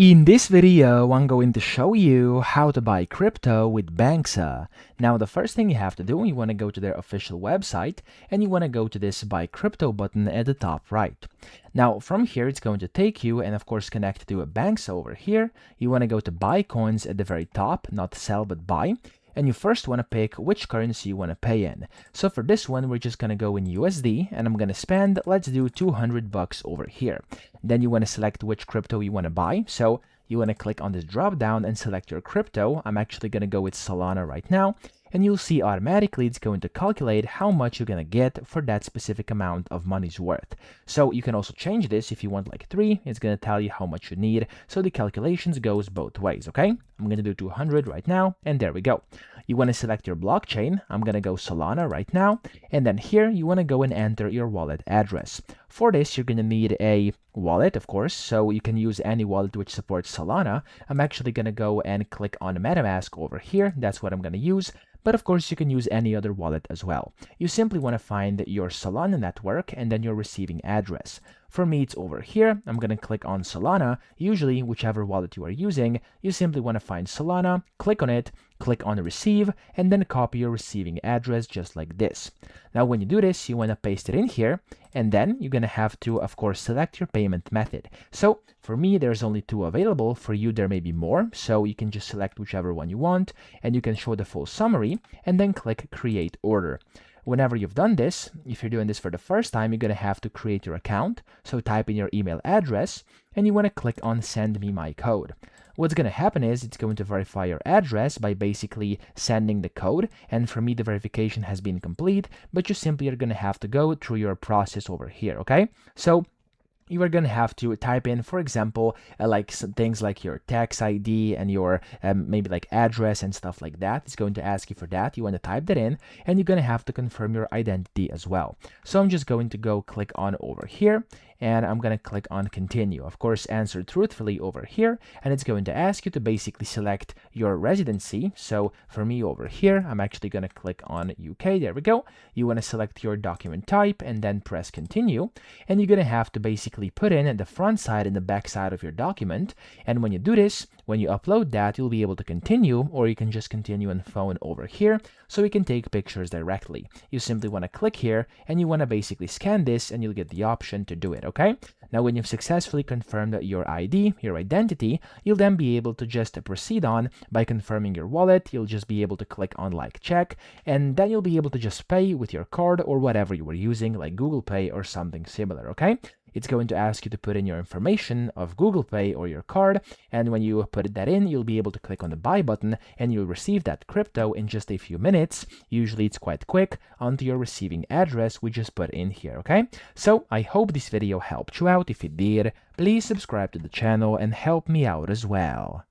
In this video, I'm going to show you how to buy crypto with Banxa. Now, the first thing you have to do, you want to go to their official website and you want to go to this Buy Crypto button at the top right. Now, from here, it's going to take you and of course connect to a Banxa over here. You want to go to Buy Coins at the very top, not sell but buy. And you first want to pick which currency you want to pay in. So for this one, we're just going to go in USD and I'm going to spend, let's do $200 over here. Then you want to select which crypto you want to buy. So you want to click on this drop down and select your crypto. I'm actually going to go with Solana right now. And you'll see automatically it's going to calculate how much you're going to get for that specific amount of money's worth. So you can also change this if you want like 3, it's going to tell you how much you need. So the calculations goes both ways, okay? I'm going to do 200 right now, and there we go. You want to select your blockchain. I'm going to go Solana right now. And then here you want to go and enter your wallet address. For this, you're going to need a wallet, of course, so you can use any wallet which supports Solana. I'm actually going to go and click on MetaMask over here. That's what I'm going to use. But of course, you can use any other wallet as well. You simply want to find your Solana network and then your receiving address. For me, it's over here. I'm going to click on Solana. Usually, whichever wallet you are using, you simply want to find Solana, click on it, click on receive, and then copy your receiving address just like this. Now, when you do this, you want to paste it in here, and then you're going to have to, of course, select your payment method. So for me, there's only 2 available. For you, there may be more, so you can just select whichever one you want, and you can show the full summary, and then click Create Order. Whenever you've done this, if you're doing this for the first time, you're going to have to create your account. So type in your email address, and you want to click on Send Me My Code. What's going to happen is it's going to verify your address by basically sending the code. And for me, the verification has been complete, but you simply are going to have to go through your process over here, okay? So you are going to have to type in, for example, like some things like your tax ID and your maybe like address and stuff like that. It's going to ask you for that. You want to type that in, and you're going to have to confirm your identity as well. So I'm just going to go click on over here, and I'm going to click on continue. Of course, answer truthfully over here, and it's going to ask you to basically select your residency. So for me over here, I'm actually going to click on UK. There we go. You want to select your document type and then press continue, and you're going to have to basically put in the front side and the back side of your document. And when you do this, when you upload that, you'll be able to continue, or you can just continue on phone over here, so we can take pictures directly. You simply want to click here, and you want to basically scan this, and you'll get the option to do it, okay? Now, when you've successfully confirmed your ID, your identity, you'll then be able to just proceed on by confirming your wallet. You'll just be able to click on like check, and then you'll be able to just pay with your card or whatever you were using, like Google Pay or something similar, okay? It's going to ask you to put in your information of Google Pay or your card, and when you put that in, you'll be able to click on the buy button, and you'll receive that crypto in just a few minutes. Usually it's quite quick, onto your receiving address we just put in here, okay? So I hope this video helped you out. If it did, please subscribe to the channel and help me out as well.